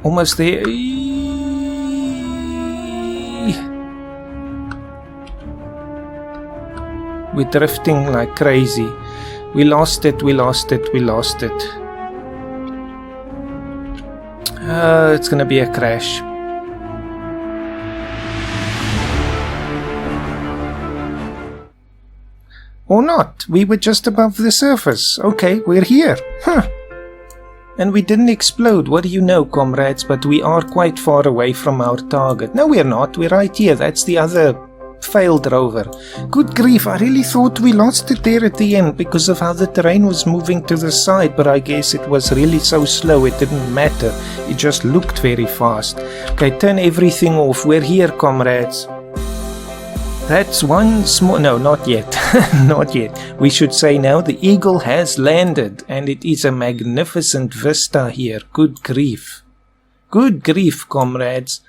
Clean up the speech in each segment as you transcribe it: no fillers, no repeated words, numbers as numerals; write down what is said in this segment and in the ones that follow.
Almost there. We're drifting like crazy. We lost it. It's gonna be a crash. Or not. We were just above the surface. Okay, we're here. Huh. And we didn't explode. What do you know, comrades? But we are quite far away from our target. No, we're not. We're right here. That's the other failed rover. Good grief, I really thought we lost it there at the end because of how the terrain was moving to the side, but I guess it was really so slow it didn't matter. It just looked very fast. Okay, turn everything off. We're here, comrades. That's one small... No, not yet. Not yet. We should say now the Eagle has landed, and it is a magnificent vista here. Good grief. Good grief, comrades.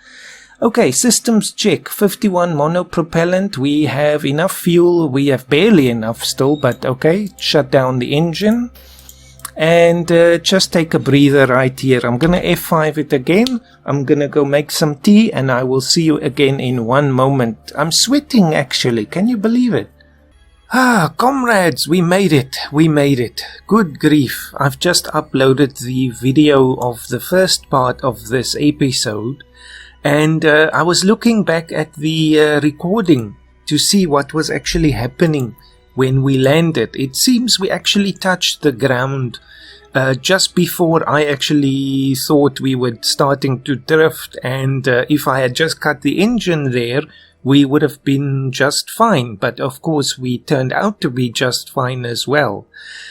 Okay, systems check. 51 monopropellant. We have enough fuel. We have barely enough still, but okay. Shut down the engine. And just take a breather right here. I'm going to F5 it again. I'm going to go make some tea, and I will see you again in one moment. I'm sweating, actually. Can you believe it? Ah, comrades, we made it. We made it. Good grief. I've just uploaded the video of the first part of this episode. And I was looking back at the recording to see what was actually happening when we landed. It seems we actually touched the ground just before I actually thought we were starting to drift. And if I had just cut the engine there, we would have been just fine. But of course, we turned out to be just fine as well.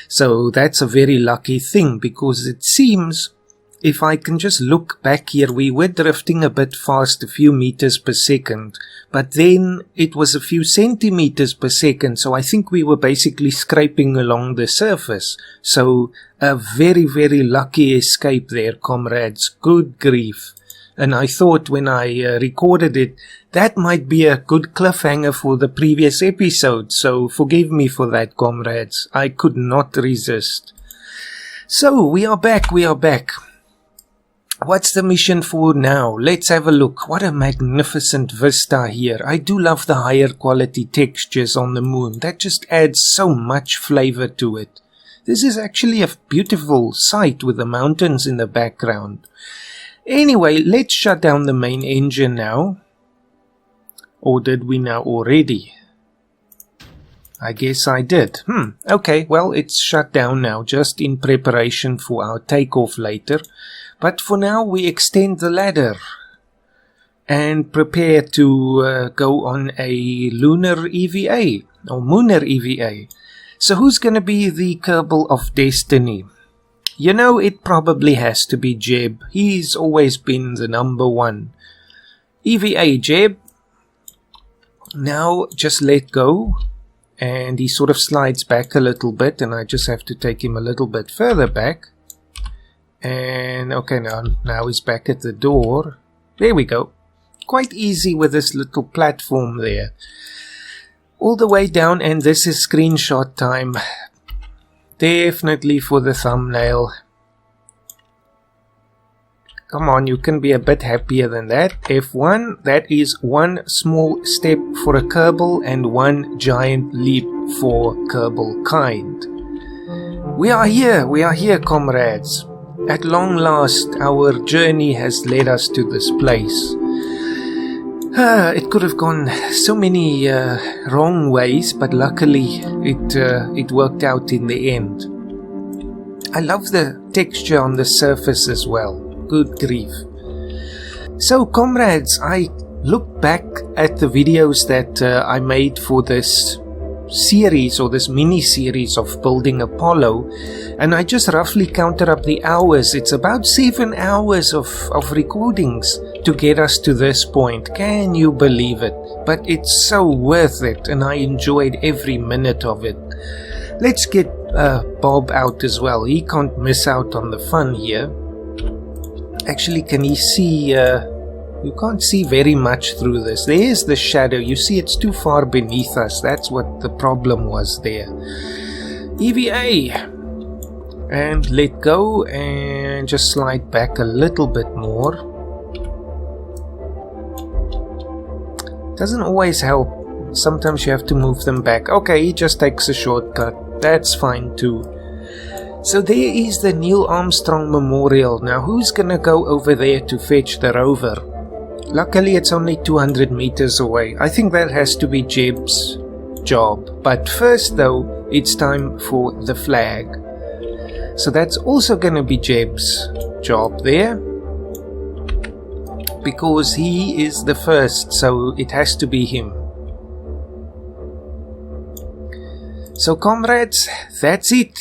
So that's a very lucky thing, because it seems... If I can just look back here, we were drifting a bit fast, a few meters per second, but then it was a few centimeters per second, so I think we were basically scraping along the surface. So a very, very lucky escape there, comrades. Good grief. And I thought when I recorded it, that might be a good cliffhanger for the previous episode, so forgive me for that, comrades. I could not resist. So, we are back. What's the mission for now? Let's have a look. What a magnificent vista here. I do love the higher quality textures on the moon. That just adds so much flavor to it. This is actually a beautiful sight with the mountains in the background. Anyway, let's shut down the main engine now. Or did we now already? I guess I did. Okay, well, it's shut down now, just in preparation for our takeoff later. But for now, we extend the ladder and prepare to go on a lunar EVA, or Mooner EVA. So who's going to be the Kerbal of Destiny? You know, it probably has to be Jeb. He's always been the number one. EVA, Jeb. Now, just let go. And he sort of slides back a little bit, and I just have to take him a little bit further back. And okay, now he's back at the door. There we go. Quite easy with this little platform there. All the way down, and this is screenshot time. Definitely for the thumbnail. Come on, you can be a bit happier than that. F1, that is one small step for a Kerbal and one giant leap for Kerbal kind. We are here, comrades. At long last, our journey has led us to this place. It could have gone so many wrong ways, but luckily it worked out in the end. I love the texture on the surface as well. Good grief. So, comrades, I look back at the videos that I made for this series, or this mini-series of building Apollo, and I just roughly counted up the hours. It's about 7 hours of recordings to get us to this point. Can you believe it? But it's so worth it, and I enjoyed every minute of it. Let's get Bob out as well. He can't miss out on the fun here. Actually, can he see... you can't see very much through this. There's the shadow. You see, it's too far beneath us. That's what the problem was there. EVA. And let go and just slide back a little bit more. Doesn't always help. Sometimes you have to move them back. Okay, he just takes a shortcut. That's fine too. So there is the Neil Armstrong Memorial. Now who's gonna go over there to fetch the rover? Luckily it's only 200 meters away. I think that has to be Jeb's job. But first though, it's time for the flag. So that's also gonna be Jeb's job there. Because he is the first, so it has to be him. So comrades, that's it.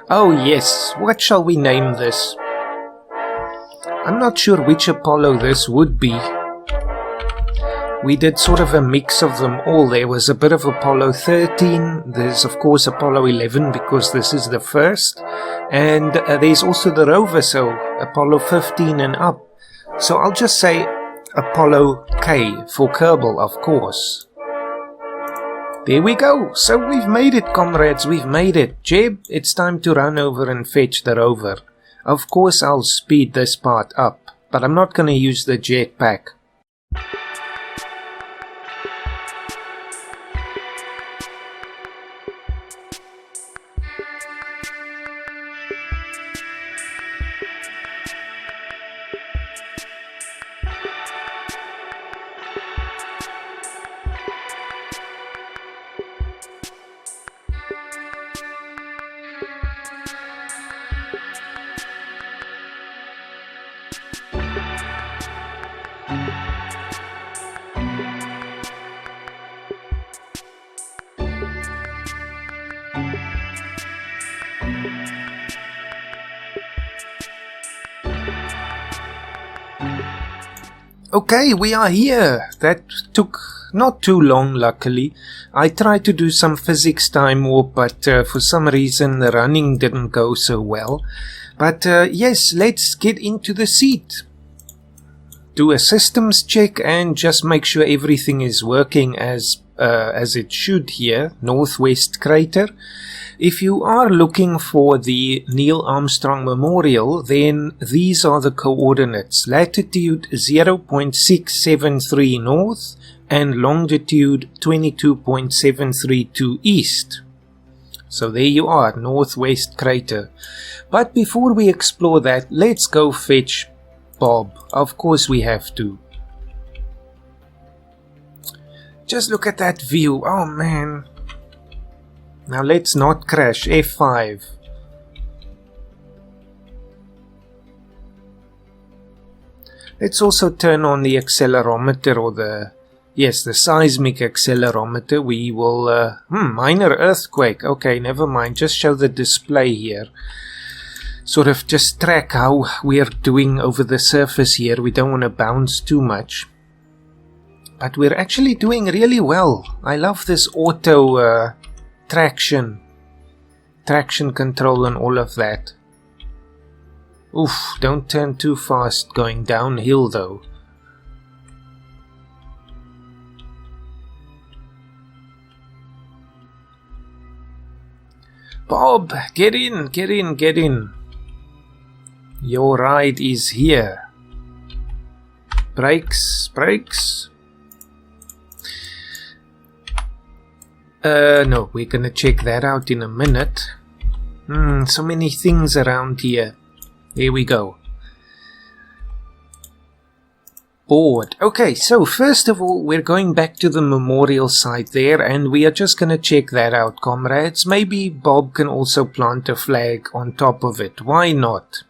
Oh yes, what shall we name this? I'm not sure which Apollo this would be. We did sort of a mix of them all. There was a bit of Apollo 13, there's of course Apollo 11 because this is the first, and there's also the rover, so Apollo 15 and up. So I'll just say Apollo K for Kerbal, of course. There we go. So we've made it, comrades, we've made it. Jeb, it's time to run over and fetch the rover. Of course I'll speed this part up, but I'm not going to use the jetpack. Okay, we are here. That took not too long, luckily. I tried to do some physics time warp, but for some reason the running didn't go so well. But yes, let's get into the seat. Do a systems check and just make sure everything is working as it should here. Northwest crater. If you are looking for the Neil Armstrong Memorial, then these are the coordinates. Latitude 0.673 north and longitude 22.732 east. So there you are, Northwest crater. But before we explore that, let's go fetch Bob. Of course we have to. Just look at that view. Oh man. Now let's not crash. F5. Let's also turn on the accelerometer, or the seismic accelerometer. We will minor earthquake. Okay, never mind. Just show the display here. Sort of just track how we are doing over the surface here. We don't want to bounce too much. But we're actually doing really well. I love this auto traction control and all of that. Oof, don't turn too fast going downhill though. Bob, get in. Your ride is here. Brakes. No, we're gonna check that out in a minute. So many things around here. There we go. Board. Okay, so first of all, we're going back to the memorial site there, and we are just gonna check that out, comrades. Maybe Bob can also plant a flag on top of it. Why not?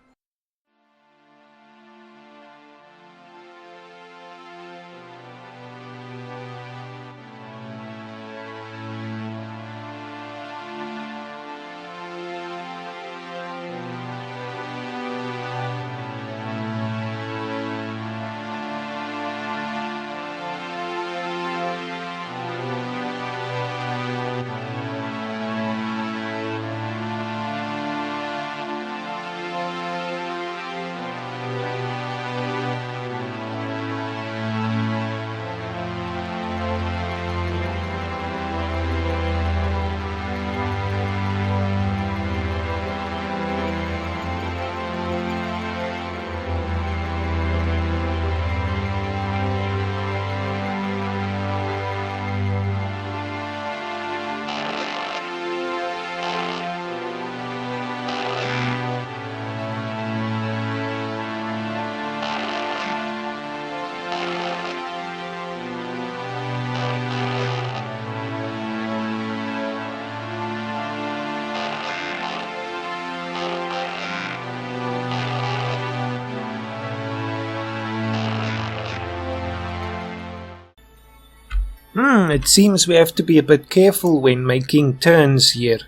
It seems we have to be a bit careful when making turns here.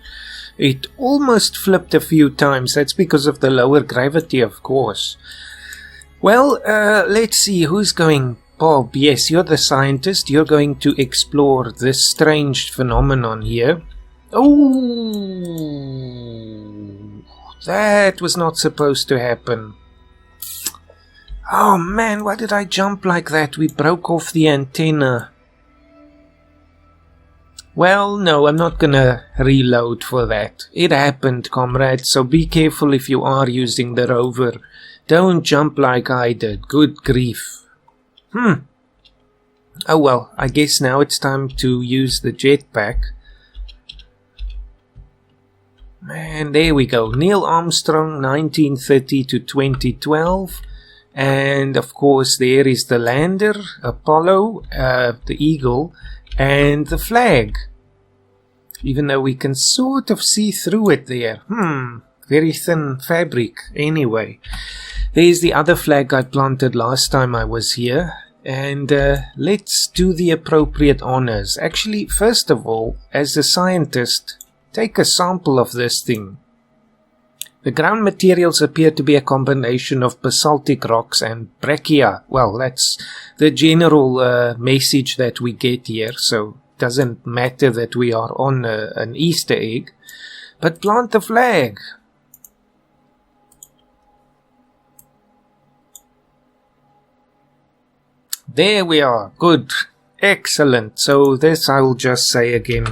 It almost flipped a few times. That's because of the lower gravity, of course. Well, let's see, who's going? Bob, yes, you're the scientist. You're going to explore this strange phenomenon here. Oh, that was not supposed to happen. Oh man, why did I jump like that? We broke off the antenna. Well, no, I'm not gonna reload for that. It happened, comrades, so be careful if you are using the rover. Don't jump like I did. Good grief. Oh well, I guess now it's time to use the jetpack. Man, there we go. Neil Armstrong, 1930 to 2012. And of course there is the lander, Apollo, the Eagle, and the flag. Even though we can sort of see through it there. Very thin fabric. Anyway, there's the other flag I planted last time I was here. And let's do the appropriate honors. Actually, first of all, as a scientist, take a sample of this thing. The ground materials appear to be a combination of basaltic rocks and breccia. Well, that's the general message that we get here, so it doesn't matter that we are on an Easter egg. But plant the flag. There we are. Good. Excellent. So this I will just say again.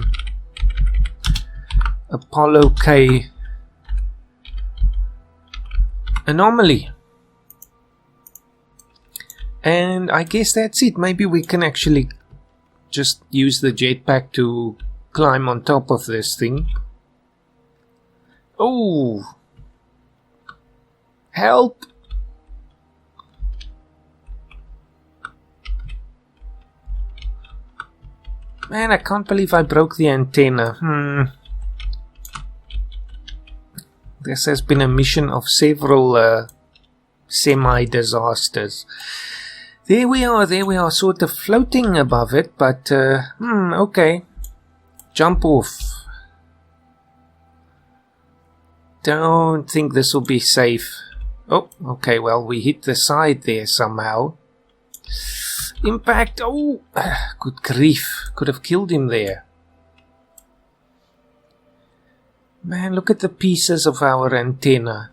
Apollo K anomaly. And I guess that's it. Maybe we can actually just use the jetpack to climb on top of this thing. Oh! Help! Man, I can't believe I broke the antenna. This has been a mission of several semi-disasters. There we are, sort of floating above it, but, okay. Jump off. Don't think this will be safe. Oh, okay, well, we hit the side there somehow. Impact, oh, good grief, could have killed him there. Man, look at the pieces of our antenna.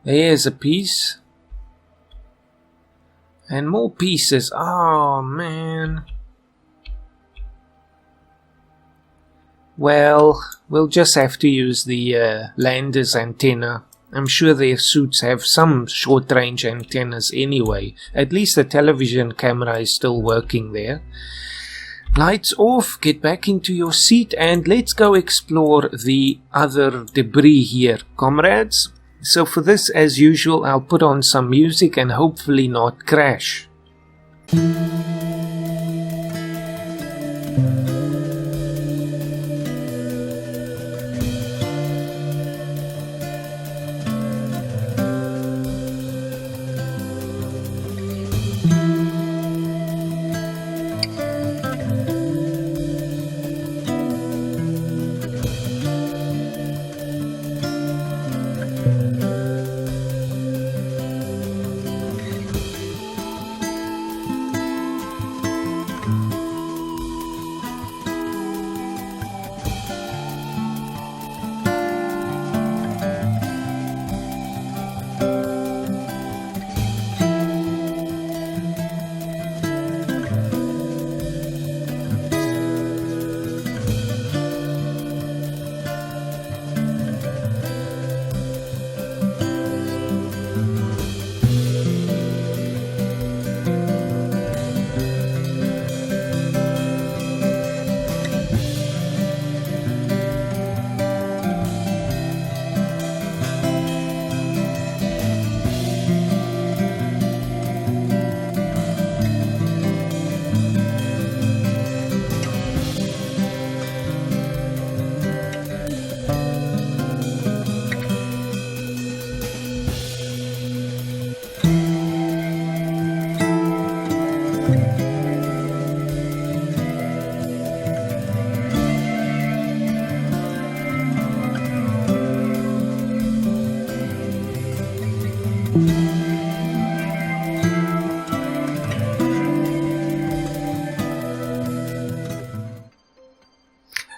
There's a piece. And more pieces. Oh, man. Well, we'll just have to use the lander's antenna. I'm sure their suits have some short-range antennas anyway. At least the television camera is still working there. Lights off, get back into your seat, and let's go explore the other debris here, comrades. So for this, as usual, I'll put on some music and hopefully not crash.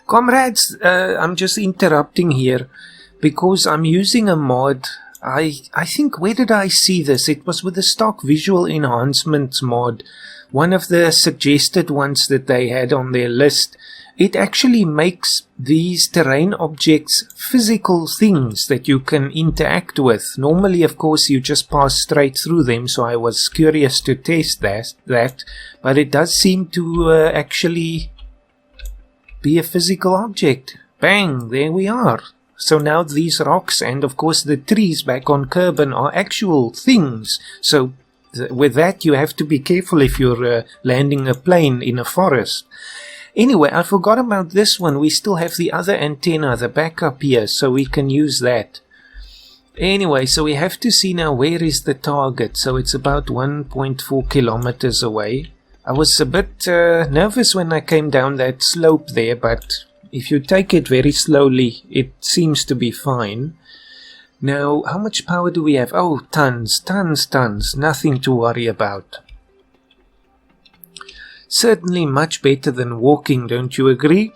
Comrades, I'm just interrupting here because I'm using a mod. I think, where did I see this? It was with the stock visual enhancements mod. One of the suggested ones that they had on their list. It actually makes these terrain objects physical things that you can interact with. Normally, of course, you just pass straight through them, so I was curious to test that. But it does seem to actually be a physical object. Bang, there we are. So now these rocks and, of course, the trees back on Kerbal are actual things. So with that, you have to be careful if you're landing a plane in a forest. Anyway, I forgot about this one. We still have the other antenna, the backup here, so we can use that. Anyway, so we have to see now where is the target. So it's about 1.4 kilometers away. I was a bit nervous when I came down that slope there, but if you take it very slowly, it seems to be fine. Now, how much power do we have? Oh, tons. Nothing to worry about. Certainly much better than walking, don't you agree?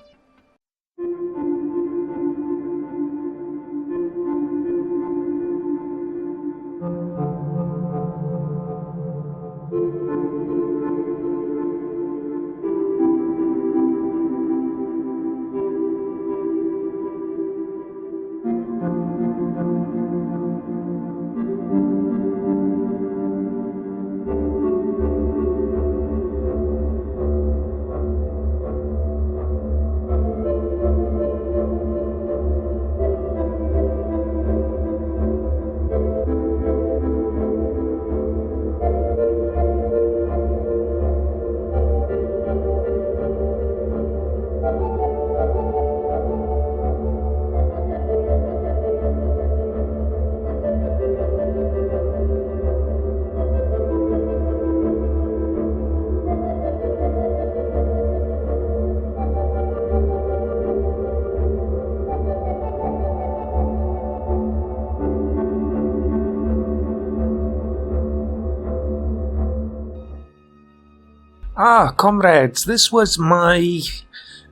Comrades, this was my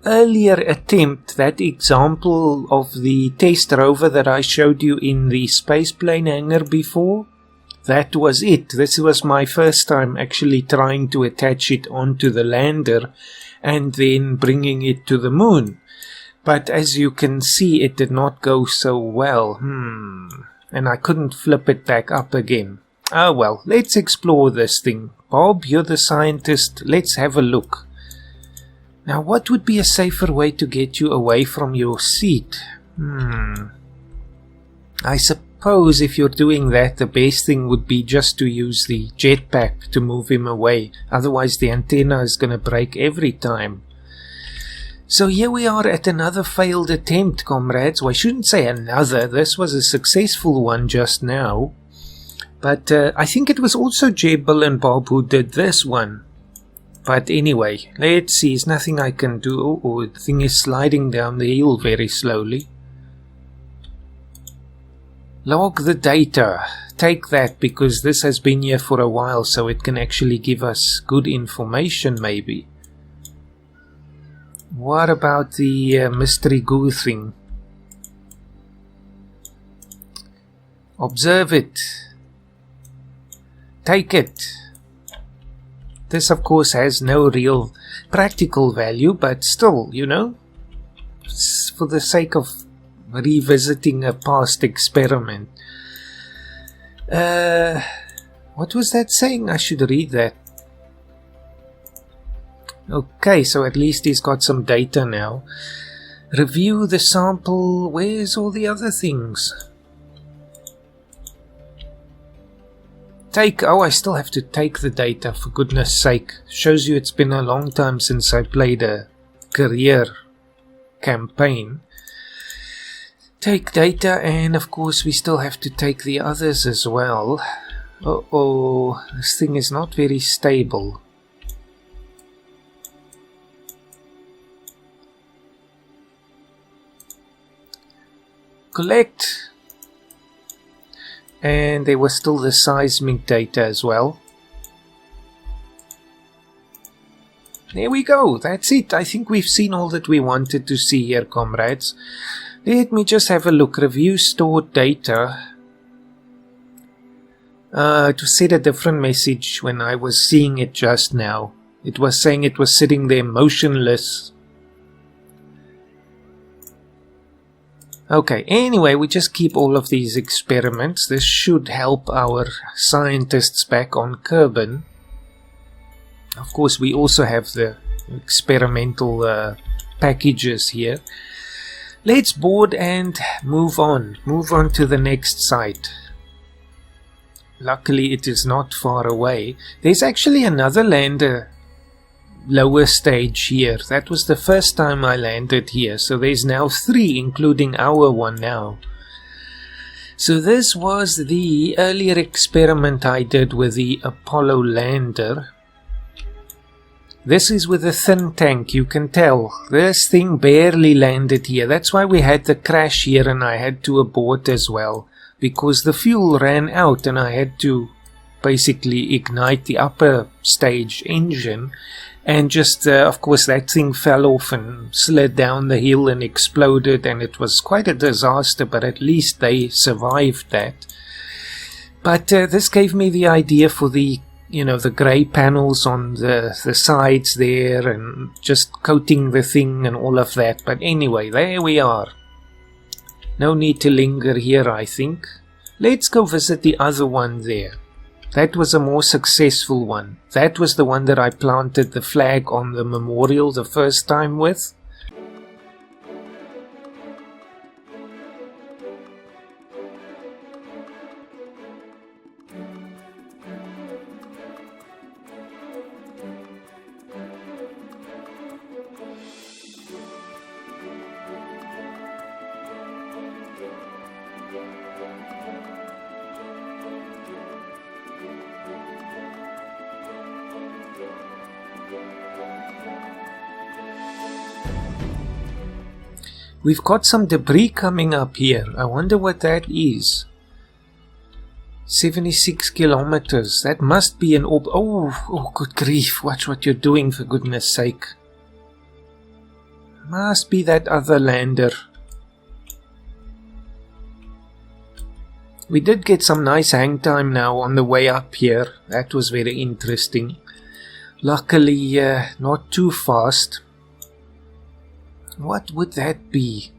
earlier attempt, that example of the test rover that I showed you in the spaceplane hangar before. That was it. This was my first time actually trying to attach it onto the lander and then bringing it to the moon. But as you can see, it did not go so well. And I couldn't flip it back up again. Oh well, let's explore this thing. Bob, you're the scientist. Let's have a look. Now, what would be a safer way to get you away from your seat? I suppose if you're doing that, the best thing would be just to use the jetpack to move him away. Otherwise, the antenna is going to break every time. So here we are at another failed attempt, comrades. Well, I shouldn't say another. This was a successful one just now. But I think it was also Kerbal and Bob who did this one. But anyway, let's see. There's nothing I can do. Oh, the thing is sliding down the hill very slowly. Log the data. Take that, because this has been here for a while, so it can actually give us good information maybe. What about the mystery goo thing? Observe it. Take it. This, of course, has no real practical value, but still, you know, for the sake of revisiting a past experiment. What was that saying? I should read that. Okay, so at least he's got some data now. Review the sample. Where's all the other things? Oh, I still have to take the data, for goodness sake. Shows you it's been a long time since I played a career campaign. Take data, and of course we still have to take the others as well. Uh-oh, this thing is not very stable. Collect. And there was still the seismic data as well. There we go. That's it. I think we've seen all that we wanted to see here, comrades. Let me just have a look. Review stored data. To set a different message when I was seeing it just now. It was saying it was sitting there motionless. Okay, anyway, we just keep all of these experiments. This should help our scientists back on Kerbal. Of course, we also have the experimental packages here. Let's board and move on. Move on to the next site. Luckily, it is not far away. There's actually another lander lower stage here. That was the first time I landed here. So there's now 3, including our one now. So this was the earlier experiment I did with the Apollo lander. This is with a thin tank, you can tell. This thing barely landed here. That's why we had the crash here and I had to abort as well. Because the fuel ran out and I had to basically ignite the upper stage engine. And just, of course, that thing fell off and slid down the hill and exploded. And it was quite a disaster, but at least they survived that. But this gave me the idea for the the grey panels on the sides there and just coating the thing and all of that. But anyway, there we are. No need to linger here, I think. Let's go visit the other one there. That was a more successful one. That was the one that I planted the flag on the memorial the first time with. We've got some debris coming up here. I wonder what that is. 76 kilometers. That must be an Oh, good grief. Watch what you're doing, for goodness sake. Must be that other lander. We did get some nice hang time now on the way up here. That was very interesting. Luckily, not too fast. What would that be?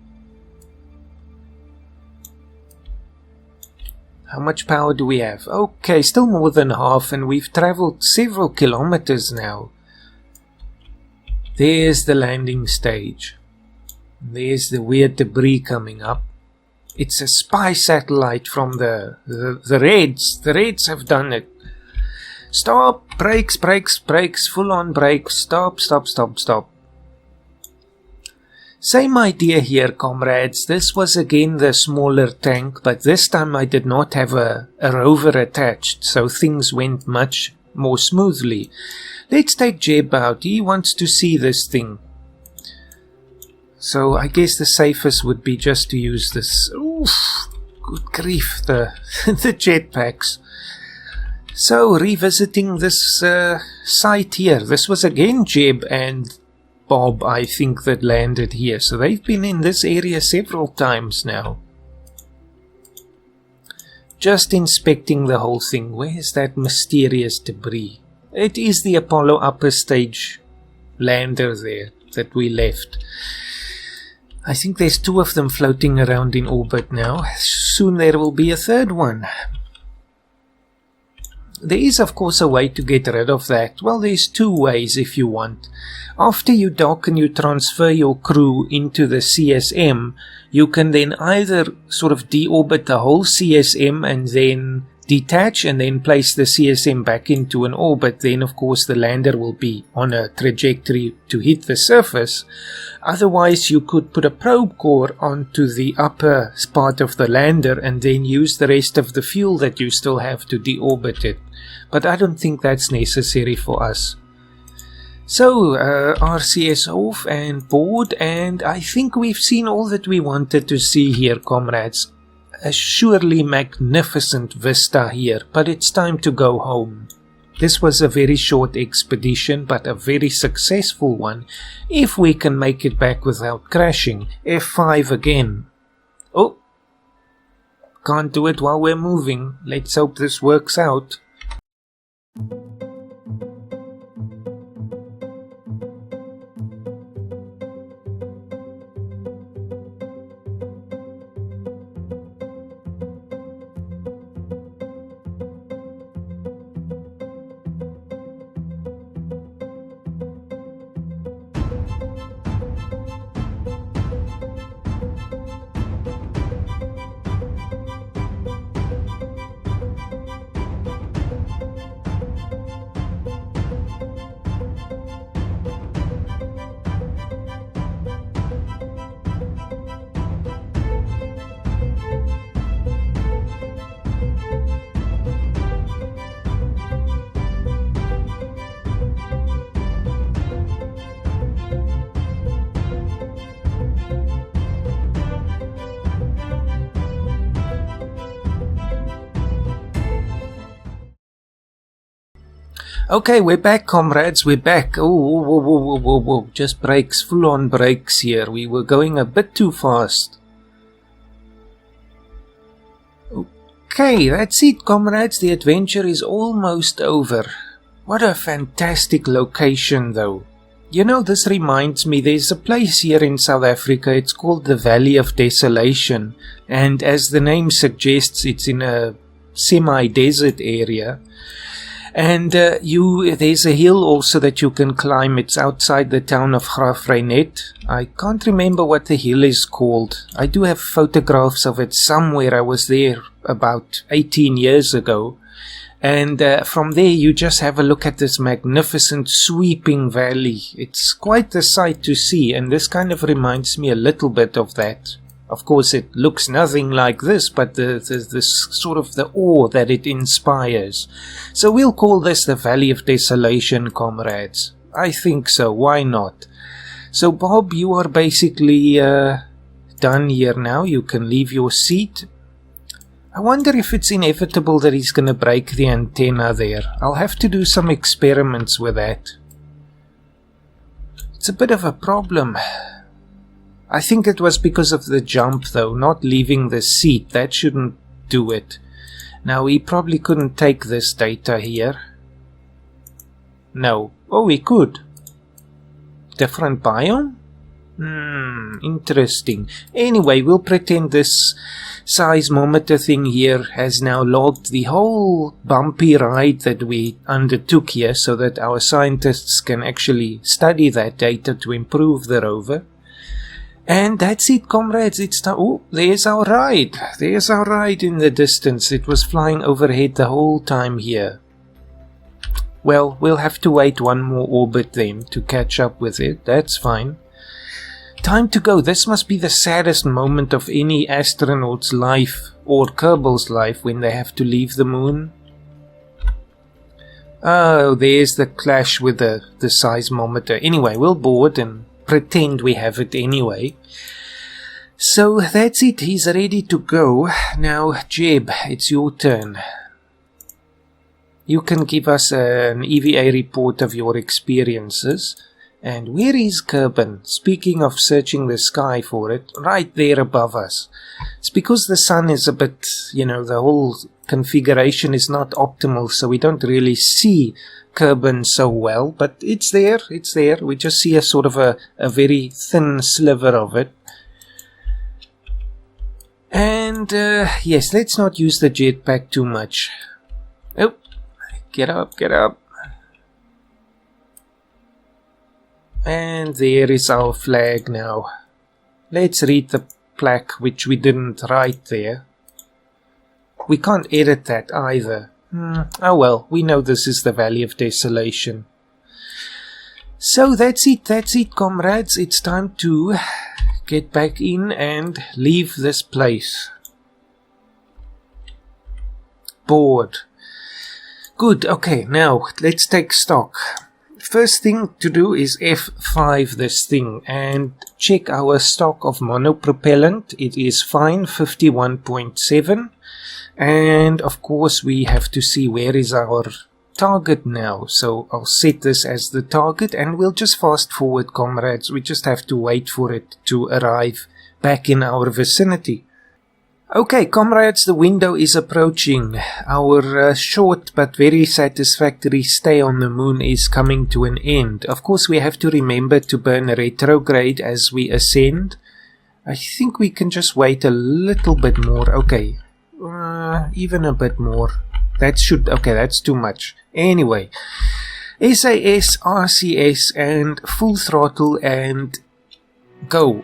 How much power do we have? Okay, still more than half, and we've traveled several kilometers now. There's the landing stage. There's the weird debris coming up. It's a spy satellite from the Reds. The Reds have done it. Stop! Brakes, brakes, brakes. Full on brakes. Stop, stop, stop, stop. Same idea here, comrades. This was again the smaller tank, but this time I did not have a rover attached, so things went much more smoothly. Let's take Jeb out. He wants to see this thing. So I guess the safest would be just to use this. Oof, good grief, the jetpacks. So revisiting this site here. This was again Jeb and Bob, I think, that landed here. So they've been in this area several times now. Just inspecting the whole thing. Where's that mysterious debris? It is the Apollo upper stage lander there that we left. I think there's 2 of them floating around in orbit now. Soon there will be a 3rd one. There is, of course, a way to get rid of that. Well, there's 2 ways if you want. After you dock and you transfer your crew into the CSM, you can then either sort of deorbit the whole CSM and then detach and then place the CSM back into an orbit. Then, of course, the lander will be on a trajectory to hit the surface. Otherwise, you could put a probe core onto the upper part of the lander and then use the rest of the fuel that you still have to deorbit it. But I don't think that's necessary for us. So, RCS off and board, and I think we've seen all that we wanted to see here, comrades. A surely magnificent vista here, but it's time to go home. This was a very short expedition, but a very successful one, if we can make it back without crashing. F5 again. Oh, can't do it while we're moving. Let's hope this works out. Okay, we're back, comrades, we're back. Oh, just brakes, full-on brakes here. We were going a bit too fast. Okay, that's it, comrades. The adventure is almost over. What a fantastic location, though. You know, this reminds me, there's a place here in South Africa, it's called the Valley of Desolation. And as the name suggests, it's in a semi-desert area. And there's a hill also that you can climb. It's outside the town of Graaff-Reinet. I can't remember what the hill is called. I do have photographs of it somewhere. I was there about 18 years ago. And from there you just have a look at this magnificent sweeping valley. It's quite the sight to see, and this kind of reminds me a little bit of that. Of course, it looks nothing like this, but the sort of the awe that it inspires. So we'll call this the Valley of Desolation, comrades. I think so, why not? So Bob, you are basically done here now. You can leave your seat. I wonder if it's inevitable that he's going to break the antenna there. I'll have to do some experiments with that. It's a bit of a problem. I think it was because of the jump, though, not leaving the seat. That shouldn't do it. Now, he probably couldn't take this data here. No. Oh, he could. Different biome? Interesting. Anyway, we'll pretend this seismometer thing here has now logged the whole bumpy ride that we undertook here, so that our scientists can actually study that data to improve the rover. And that's it, comrades. It's time. Oh, there's our ride. There's our ride in the distance. It was flying overhead the whole time here. Well, we'll have to wait one more orbit then to catch up with it. That's fine. Time to go. This must be the saddest moment of any astronaut's life, or Kerbal's life, when they have to leave the moon. Oh, there's the clash with the seismometer. Anyway, we'll board and pretend we have it anyway. So that's it, he's ready to go. Now, Jeb, it's your turn. You can give us an EVA report of your experiences. And where is Kerbal? Speaking of searching the sky for it, right there above us. It's because the sun is a bit, the whole configuration is not optimal, so we don't really see Kerbal so well, but it's there, we just see a sort of a very thin sliver of it. And yes, let's not use the jetpack too much. Oh, get up. And there is our flag now. Let's read the plaque, which we didn't write there. We can't edit that either. Oh well, we know this is the Valley of Desolation. So that's it, comrades. It's time to get back in and leave this place. Board. Good, okay, now let's take stock. First thing to do is F5 this thing and check our stock of monopropellant. It is fine, 51.7. And of course we have to see where is our target now. So I'll set this as the target and we'll just fast forward, comrades. We just have to wait for it to arrive back in our vicinity. Okay, comrades, the window is approaching. Our short but very satisfactory stay on the moon is coming to an end. Of course, we have to remember to burn retrograde as we ascend. I think we can just wait a little bit more. Okay, even a bit more. Okay, that's too much. Anyway, SAS, RCS, and full throttle and go.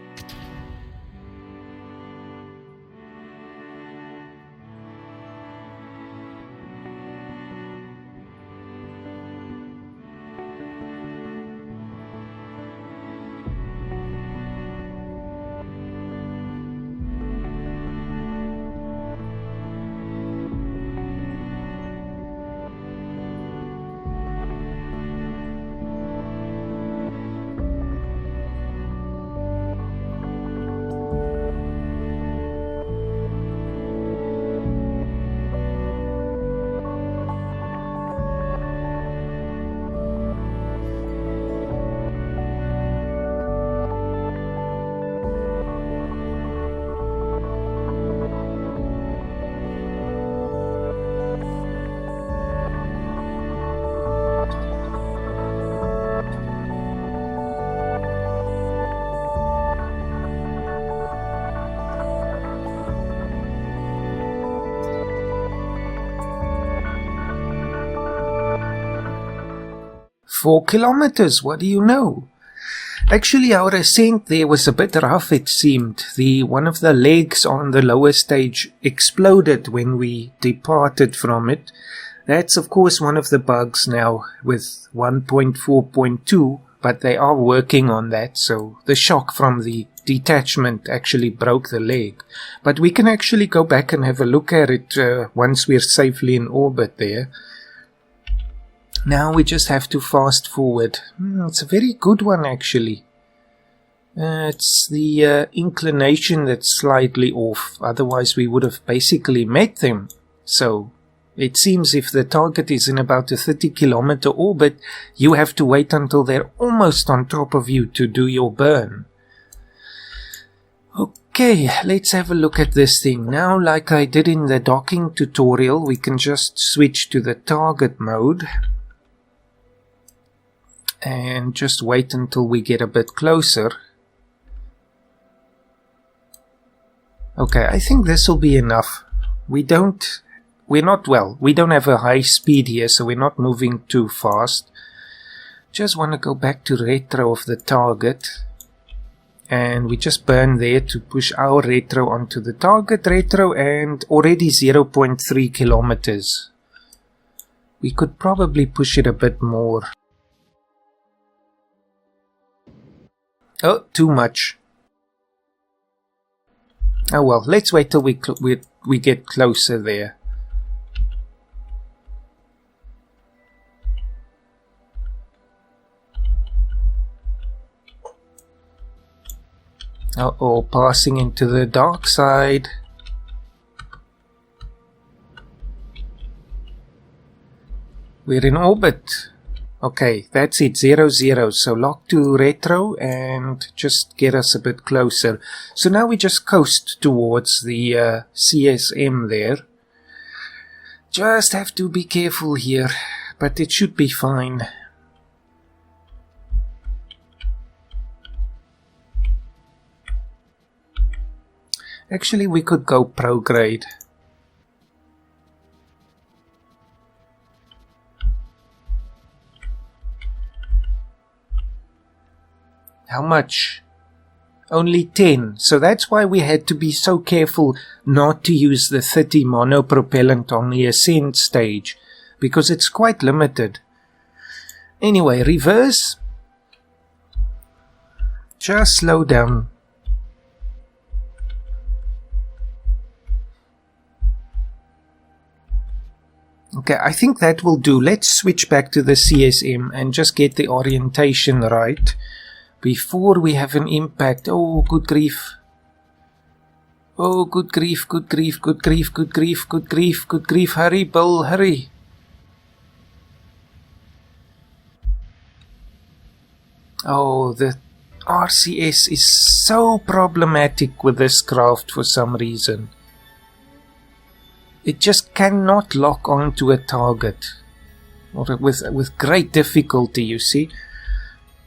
"4 kilometers, what do you know?" Actually, our ascent there was a bit rough, it seemed. One of the legs on the lower stage exploded when we departed from it. That's, of course, one of the bugs now with 1.4.2, but they are working on that, so the shock from the detachment actually broke the leg. But we can actually go back and have a look at it once we're safely in orbit there. Now we just have to fast forward. It's a very good one, actually. It's the inclination that's slightly off. Otherwise, we would have basically met them. So, it seems if the target is in about a 30-kilometer orbit, you have to wait until they're almost on top of you to do your burn. Okay, let's have a look at this thing. Now, like I did in the docking tutorial, we can just switch to the target mode. And just wait until we get a bit closer. Okay, I think this will be enough. We don't have a high speed here, so we're not moving too fast. Just want to go back to retro of the target. And we just burn there to push our retro onto the target retro, and already 0.3 kilometers. We could probably push it a bit more. Oh, too much. Oh well, let's wait till we get closer there. Uh-oh, passing into the dark side. We're in orbit. Okay, that's it, 0, so lock to retro and just get us a bit closer. So now we just coast towards the CSM there. Just have to be careful here, but it should be fine. Actually, we could go prograde. How much? Only 10. So that's why we had to be so careful not to use the 30 monopropellant on the ascent stage, because it's quite limited. Anyway, reverse. Just slow down. Okay, I think that will do. Let's switch back to the CSM and just get the orientation right before we have an impact. Oh, good grief. Oh, good grief, good grief, good grief, good grief, good grief, good grief. Hurry, Bill, hurry. Oh, the RCS is so problematic with this craft for some reason. It just cannot lock onto a target. Or with great difficulty, you see.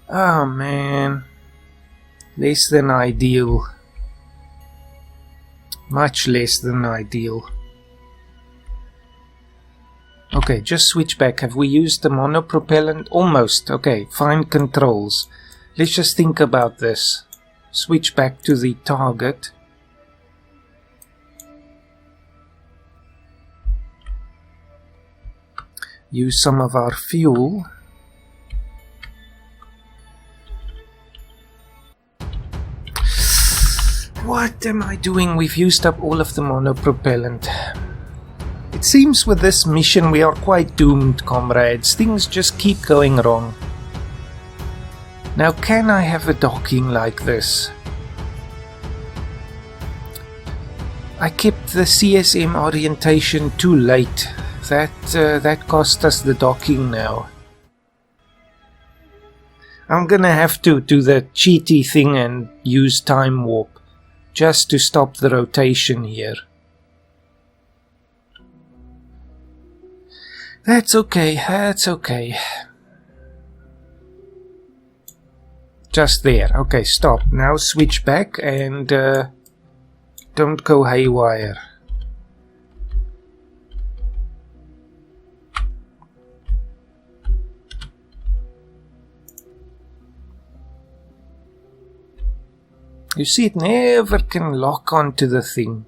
Oh man. Less than ideal. Much less than ideal. Okay, just switch back. Have we used the monopropellant? Almost. Okay, fine controls. Let's just think about this. Switch back to the target. Use some of our fuel. What am I doing? We've used up all of the monopropellant. It seems with this mission we are quite doomed, comrades. Things just keep going wrong. Now, can I have a docking like this? I kept the CSM orientation too late. That cost us the docking now. I'm gonna have to do the cheaty thing and use time warp just to stop the rotation here. That's okay, that's okay. Just there. Okay, stop. Now switch back and don't go haywire. You see, it never can lock onto the thing.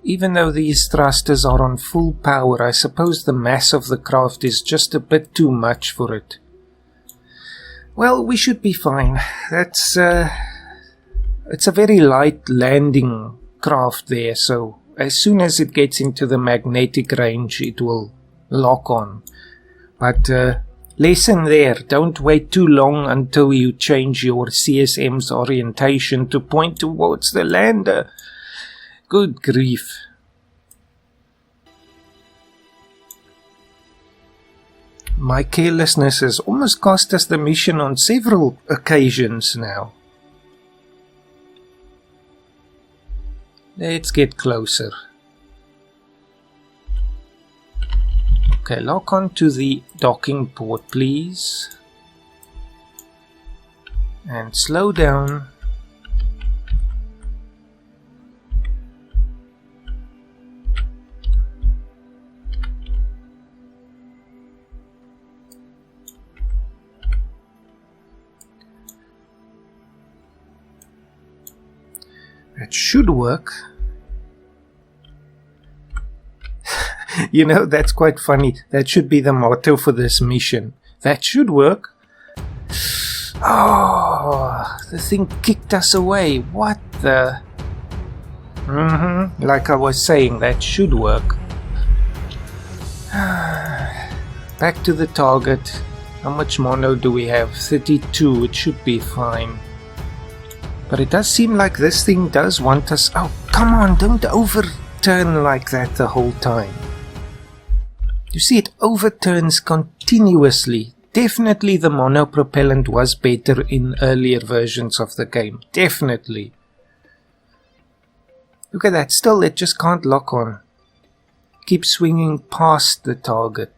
Even though these thrusters are on full power, I suppose the mass of the craft is just a bit too much for it. Well, we should be fine. It's a very light landing craft there, so as soon as it gets into the magnetic range, it will lock on. But lesson there, don't wait too long until you change your CSM's orientation to point towards the lander. Good grief. My carelessness has almost cost us the mission on several occasions now. Let's get closer. Okay, lock onto the docking port, please. And slow down. That should work. You know, that's quite funny. That should be the motto for this mission. That should work. Oh, the thing kicked us away. What the? Like I was saying, that should work. Back to the target. How much mono do we have? 32. It should be fine. But it does seem like this thing does want us... Oh, come on, don't overturn like that the whole time. You see, it overturns continuously. Definitely the monopropellant was better in earlier versions of the game. Definitely. Look at that. Still, it just can't lock on. Keep swinging past the target.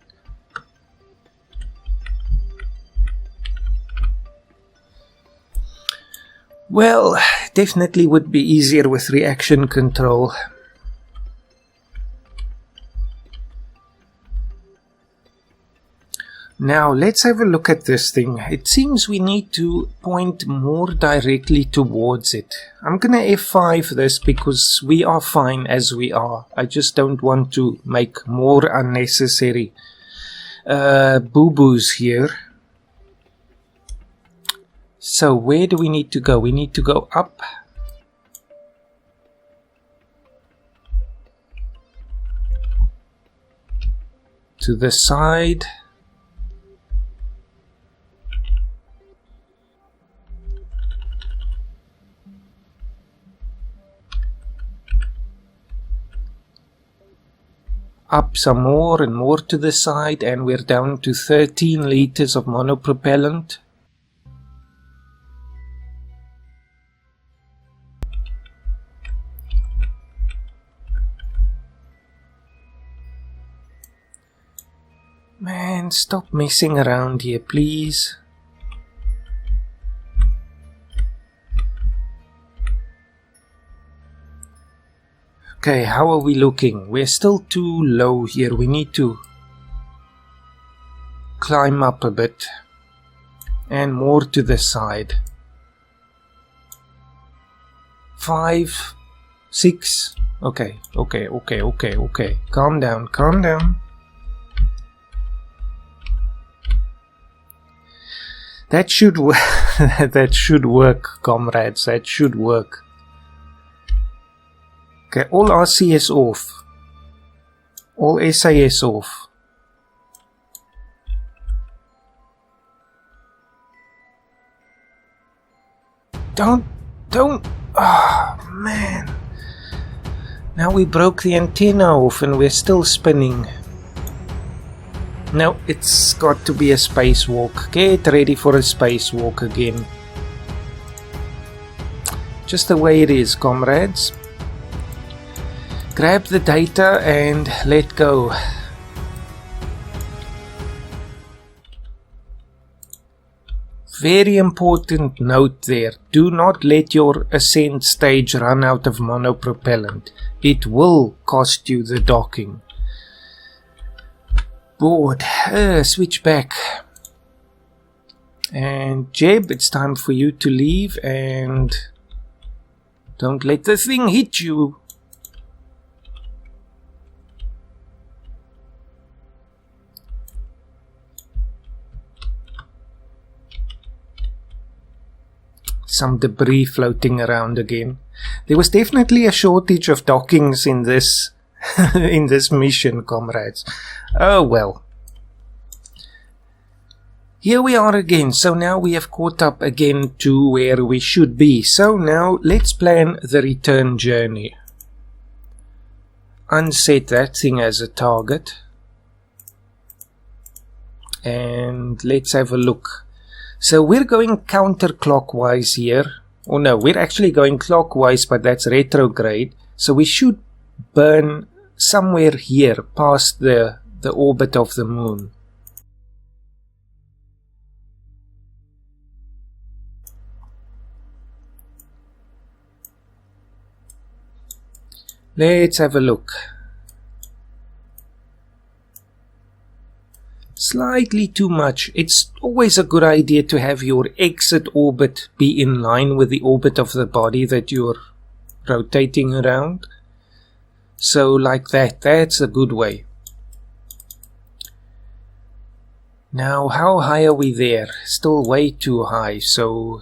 Well, definitely would be easier with reaction control. Now, let's have a look at this thing. It seems we need to point more directly towards it. I'm gonna F5 this because we are fine as we are. I just don't want to make more unnecessary boo-boos here. So, where do we need to go? We need to go up. To the side. up some more and more to the side, and we're down to 13 liters of monopropellant. Man, stop messing around here, please. Okay, how are we looking? We're still too low here. We need to climb up a bit and more to the side. 5, 6. Okay. Calm down. That should work. That should work, comrades. That should work. Okay, all RCS off. All SAS off. Don't. Oh, man. Now we broke the antenna off and we're still spinning. No, it's got to be a spacewalk. Get ready for a spacewalk again. Just the way it is, comrades. Grab the data and let go. Very important note there. Do not let your ascent stage run out of monopropellant. It will cost you the docking. Board. Switch back. And Jeb, it's time for you to leave, and don't let the thing hit you. Some debris floating around again. There was definitely a shortage of dockings in this in this mission, comrades. Oh well. Here we are again. So now we have caught up again to where we should be. So now let's plan the return journey. Unset that thing as a target. And let's have a look. So we're going counterclockwise here. Oh no, we're actually going clockwise, but that's retrograde. So we should burn somewhere here past the orbit of the moon. Let's have a look. Slightly too much. It's always a good idea to have your exit orbit be in line with the orbit of the body that you're rotating around. So like that, that's a good way. Now, how high are we there? Still way too high, so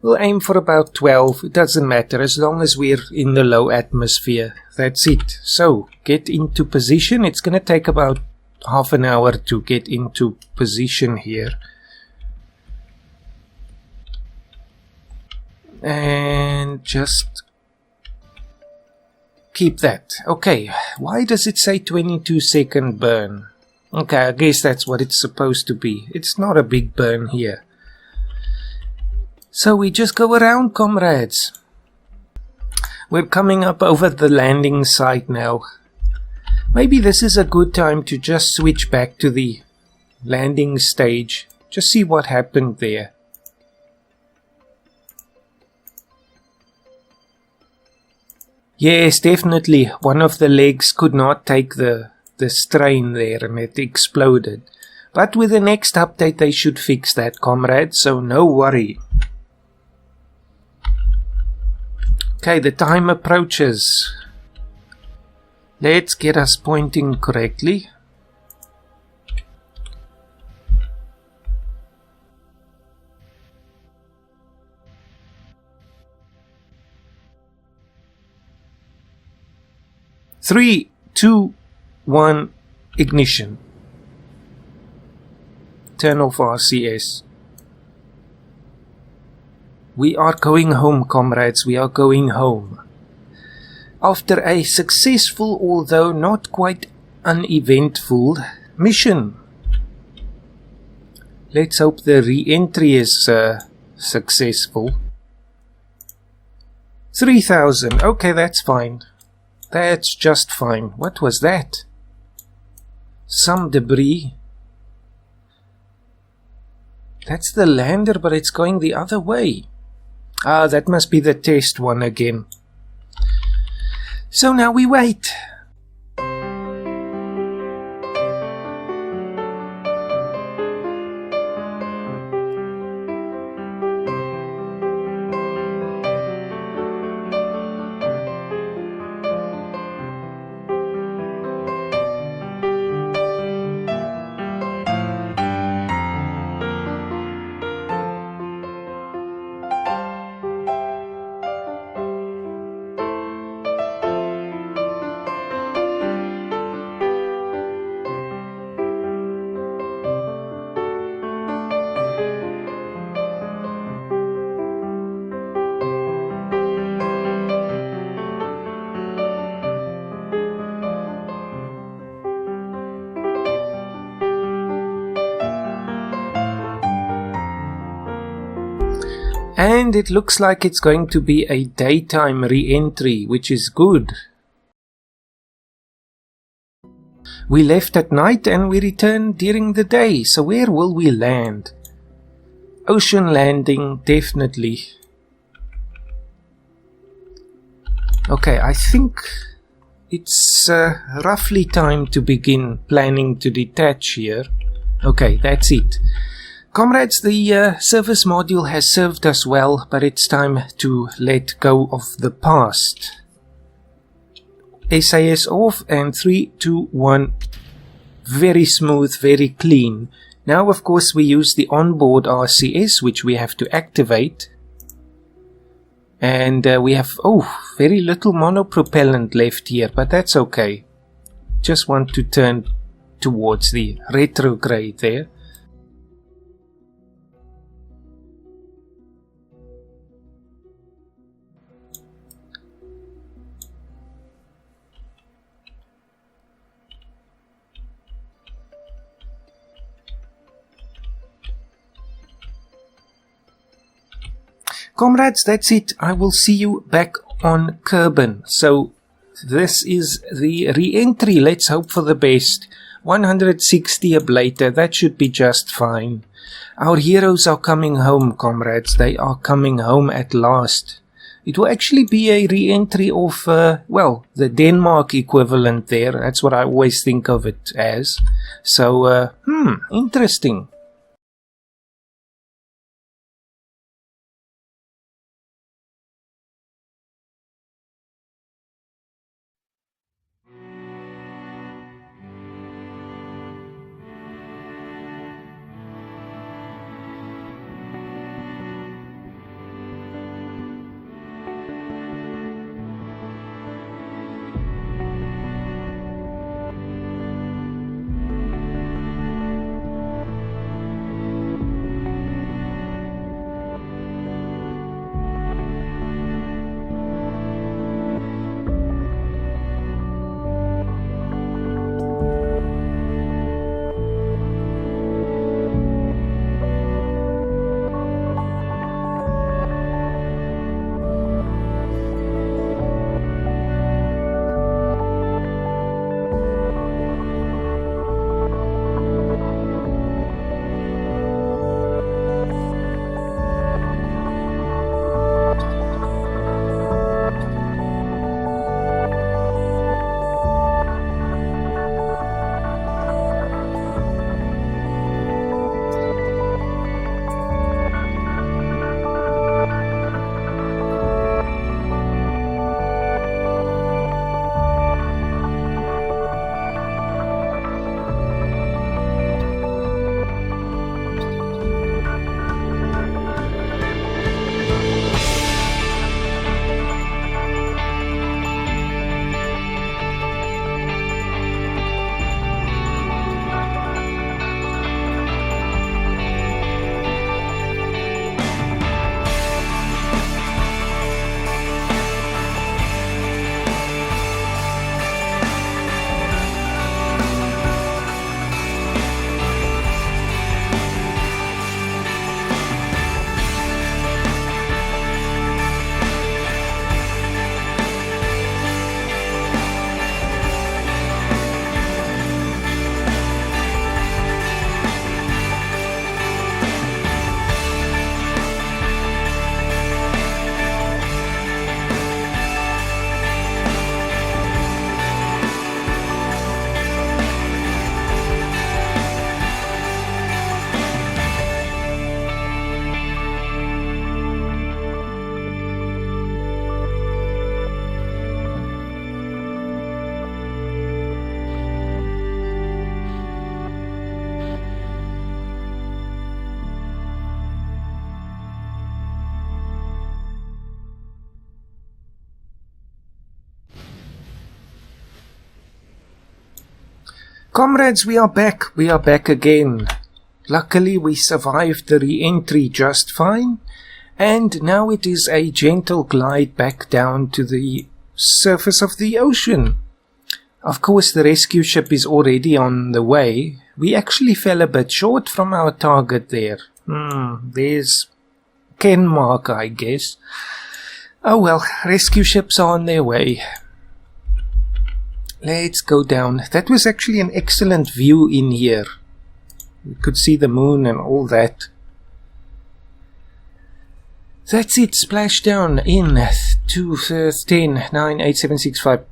we'll aim for about 12. It doesn't matter as long as we're in the low atmosphere. That's it. So, get into position. It's going to take about half an hour to get into position here. And just keep that. Okay, why does it say 22-second burn? Okay, I guess that's what it's supposed to be. It's not a big burn here. So we just go around, comrades. We're coming up over the landing site now. Maybe this is a good time to just switch back to the landing stage. Just see what happened there. Yes, definitely. One of the legs could not take the strain there and it exploded. But with the next update they should fix that, comrades, so no worry. Okay, the time approaches. Let's get us pointing correctly. Three, 2, 1, ignition. Turn off RCS. We are going home, comrades. We are going home. after a successful, although not quite uneventful, mission. Let's hope the re-entry is successful. 3,000. Okay, that's fine. That's just fine. What was that? Some debris. That's the lander, but it's going the other way. Ah, that must be the test one again. So now we wait. And it looks like it's going to be a daytime re-entry, which is good. We left at night and we returned during the day, so where will we land? Ocean landing, definitely. Okay, I think it's roughly time to begin planning to detach here. Okay, that's it. Comrades, the service module has served us well, but it's time to let go of the past. SAS off, and 3, 2, 1. Very smooth, very clean. Now, of course, we use the onboard RCS, which we have to activate. And we have, very little monopropellant left here, but that's okay. Just want to turn towards the retrograde there. Comrades, that's it. I will see you back on Kerbal. So, this is the re-entry. Let's hope for the best. 160 ablator. That should be just fine. Our heroes are coming home, comrades. They are coming home at last. It will actually be a re-entry of, the Denmark equivalent there. That's what I always think of it as. So, interesting. Comrades, we are back. We are back again. Luckily, we survived the re-entry just fine. And now it is a gentle glide back down to the surface of the ocean. Of course, the rescue ship is already on the way. We actually fell a bit short from our target there. There's Ken mark, I guess. Oh well, rescue ships are on their way. Let's go down. That was actually an excellent view in here. You could see the moon and all that. That's it, splashdown in 2, 10, 9, 8, 7, 6, 5.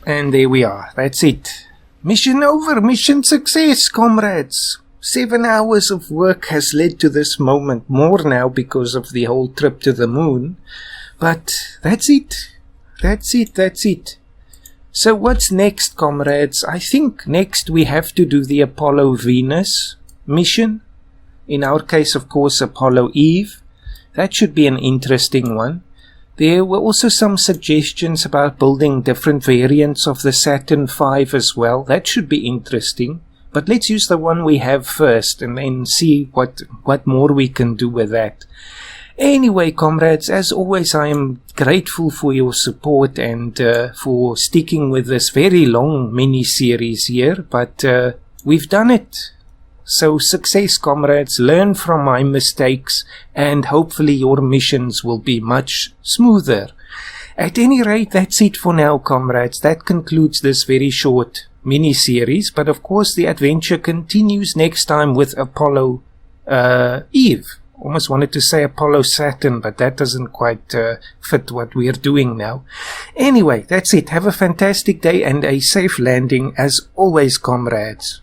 And there we are. That's it. Mission over. Mission success, comrades. 7 hours of work has led to this moment. More now because of the whole trip to the moon. But that's it. That's it. That's it. So what's next, comrades? I think next we have to do the Apollo Venus mission. In our case, of course, Apollo Eve. That should be an interesting one. There were also some suggestions about building different variants of the Saturn V as well. That should be interesting. But let's use the one we have first and then see what more we can do with that. Anyway, comrades, as always, I am grateful for your support and for sticking with this very long mini-series here. But we've done it. So success, comrades. Learn from my mistakes and hopefully your missions will be much smoother. At any rate, that's it for now, comrades. That concludes this very short mini-series. But of course, the adventure continues next time with Apollo Eve. Almost wanted to say Apollo Saturn, but that doesn't quite fit what we are doing now. Anyway, that's it. Have a fantastic day and a safe landing as always, comrades.